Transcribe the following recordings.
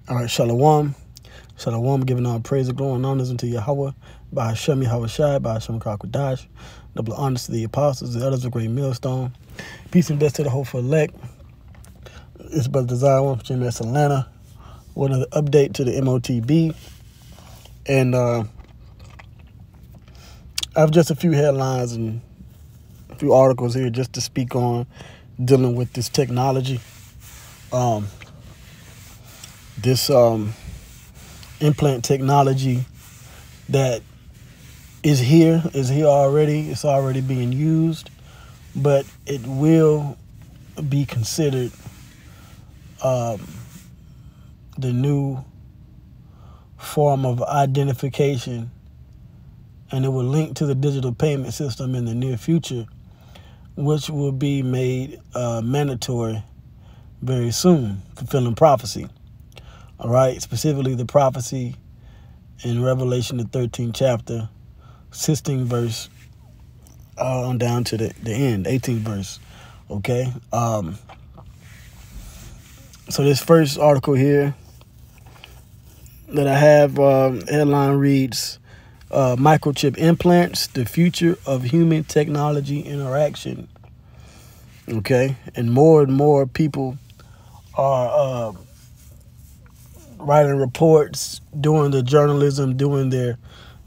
All right, Shalom. Shalom, giving all praise and glory and honors unto Yahweh, by Hashem Yahweh Shai, by Hashem Kakwadash, double honors to the apostles, the elders of Great Millstone. Peace and blessings to the hopeful elect. It's Brother Desire, one from GMS Atlanta. One of the update to the Motb. And I have just a few headlines and a few articles here just to speak on dealing with this technology. This implant technology that is here already. It's already being used, but it will be considered the new form of identification, and it will link to the digital payment system in the near future, which will be made mandatory very soon, fulfilling prophecy. All right, specifically the prophecy in Revelation, the 13th chapter, 16th verse, on down to the end, 18th verse. Okay. So this first article here that I have, headline reads, microchip implants, the future of human technology interaction. Okay. And more people are writing reports, doing the journalism, doing their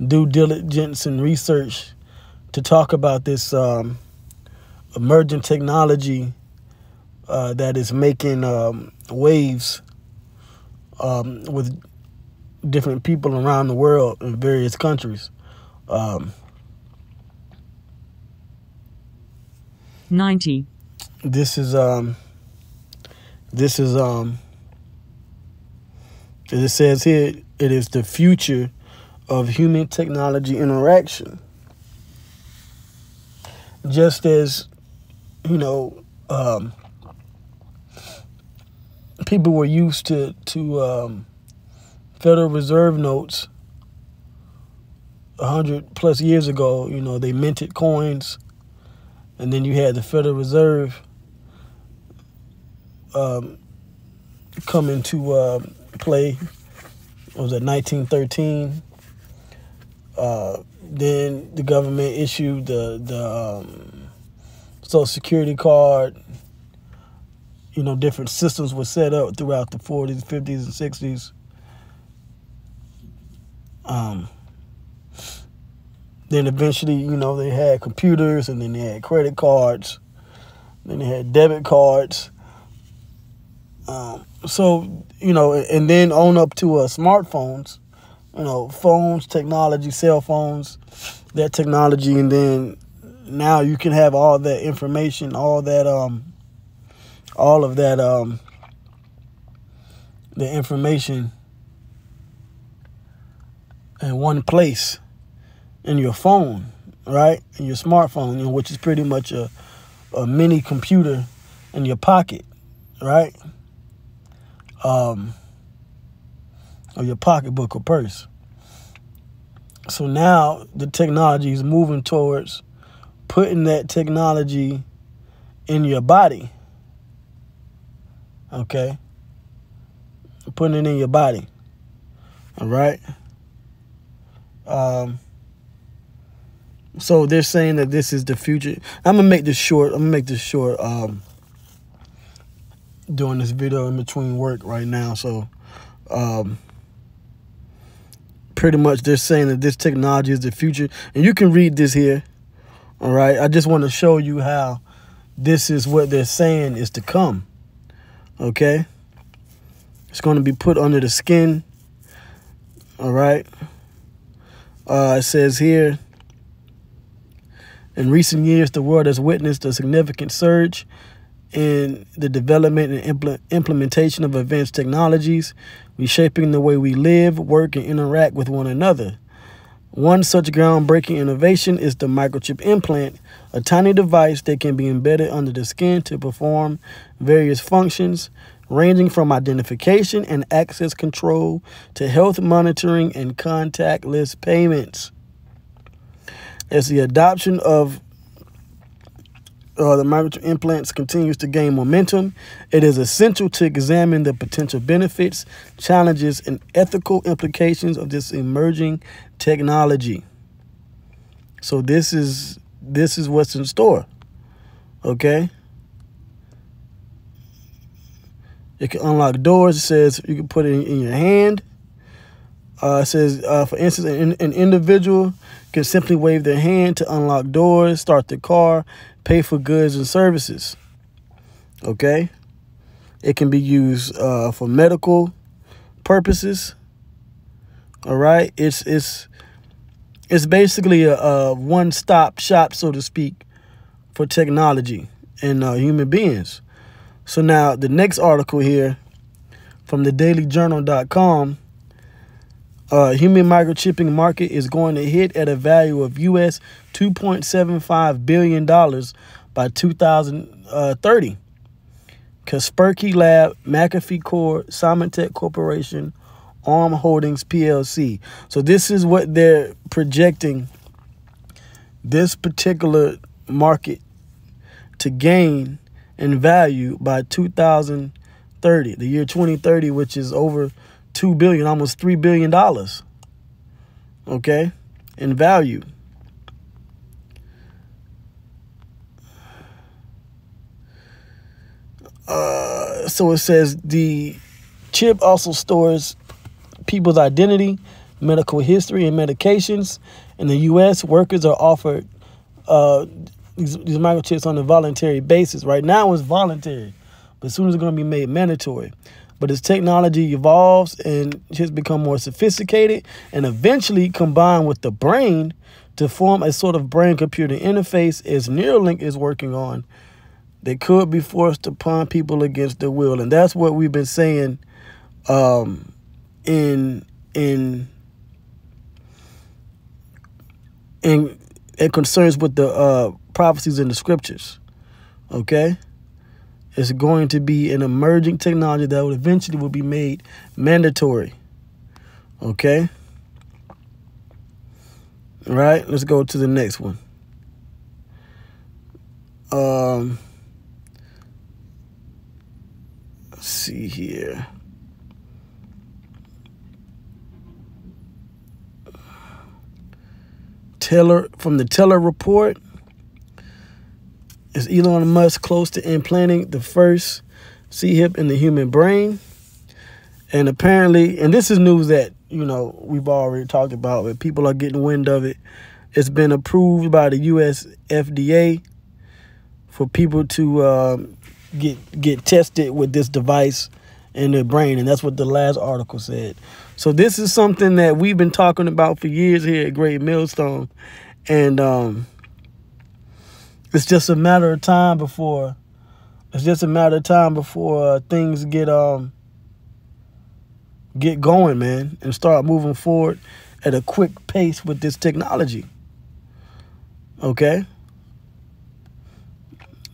due diligence and research to talk about this emerging technology that is making waves with different people around the world in various countries. 90. This is as it says here, it is the future of human technology interaction. Just as, you know, people were used to Federal Reserve notes 100+ years ago. You know, they minted coins, and then you had the Federal Reserve come into play. What was it, 1913? Then the government issued the Social Security card. You know, different systems were set up throughout the 40s, 50s, and 60s. Then eventually, you know, they had computers, and then they had credit cards, then they had debit cards. So, you know, and then on up to smartphones, you know, phones, technology, cell phones, that technology. And then now you can have all that information, all of that, the information in one place in your phone, right? In your smartphone, you know, which is pretty much a mini computer in your pocket, right? Or your pocketbook or purse. So now the technology is moving towards putting that technology in your body. Okay? Putting it in your body. All right? So they're saying that this is the future. I'm going to make this short. Doing this video in between work right now. So pretty much they're saying that this technology is the future. And you can read this here. All right. I just want to show you how this is what they're saying is to come. Okay. It's going to be put under the skin. All right. It says here, in recent years, the world has witnessed a significant surge in the development and implementation of advanced technologies, reshaping the way we live, work, and interact with one another. One such groundbreaking innovation is the microchip implant, a tiny device that can be embedded under the skin to perform various functions, ranging from identification and access control to health monitoring and contactless payments. As the adoption of the microchip implants continues to gain momentum, it is essential to examine the potential benefits, challenges, and ethical implications of this emerging technology. So this is what's in store. Okay. It can unlock doors. It says you can put it in your hand. It says, for instance, an individual can simply wave their hand to unlock doors, start the car, pay for goods and services. Okay. It can be used for medical purposes. All right. It's basically a one-stop shop, so to speak, for technology and human beings. So now the next article here from thedailyjournal.com, human microchipping market is going to hit at a value of US $2.75 billion by 2030. Kaspersky Lab, McAfee Core, Symantec Corporation, Arm Holdings PLC. So this is what they're projecting this particular market to gain in value by 2030, the year 2030, which is over $2 billion, almost $3 billion. Okay, in value. So it says the chip also stores people's identity, medical history, and medications. In the U.S., workers are offered these microchips on a voluntary basis. Right now it's voluntary, but soon it's going to be made mandatory. But as technology evolves and chips become more sophisticated and eventually combined with the brain to form a sort of brain-computer interface, as Neuralink is working on, they could be forced upon people against their will. And that's what we've been saying in concerns with the prophecies in the scriptures. Okay, it's going to be an emerging technology that will eventually be made mandatory. Okay, all right, let's go to the next one. Let's see here. From the Teller report, is Elon Musk close to implanting the first C-hip in the human brain? And apparently, and this is news that, we've already talked about, but people are getting wind of it. It's been approved by the U.S. FDA for people to get tested with this device in their brain. And that's what the last article said. So this is something that we've been talking about for years here at Great Millstone. And it's just a matter of time before things get going, man, and start moving forward at a quick pace with this technology. Okay?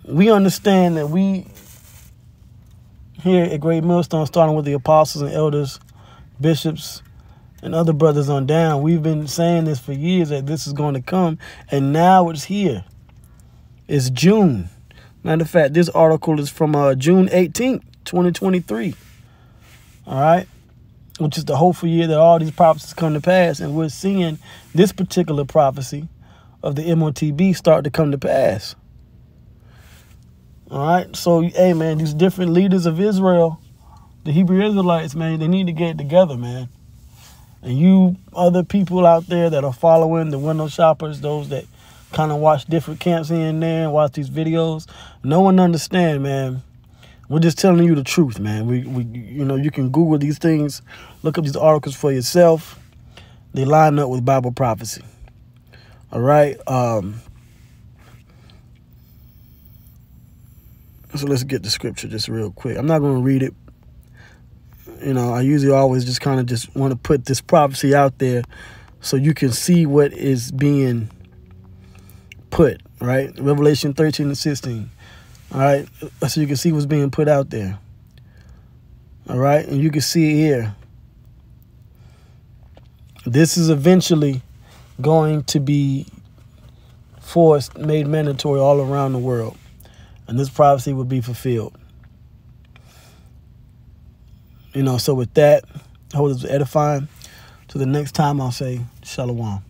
We understand that we here at Great Millstone, starting with the apostles and elders, bishops, and other brothers on down, we've been saying this for years, that this is going to come, and now it's here. It's June. Matter of fact, this article is from June 18th, 2023. All right? Which is the hopeful year that all these prophecies come to pass, and we're seeing this particular prophecy of the Motb start to come to pass. All right? So, hey, man, these different leaders of Israel, the Hebrew Israelites, man, they need to get it together, man. And you other people out there that are following the window shoppers, those that kind of watch different camps here and there and watch these videos, no one understand, man. We're just telling you the truth, man. We you can Google these things, look up these articles for yourself. They line up with Bible prophecy. All right. So let's get the scripture just real quick. I'm not going to read it. I usually always just kind of just want to put this prophecy out there so you can see what is being put, right? Revelation 13 and 16. All right. So you can see what's being put out there. All right. And you can see it here. This is eventually going to be made mandatory all around the world. and this prophecy will be fulfilled. So with that, I hope this was edifying. Till the next time, I'll say shalom.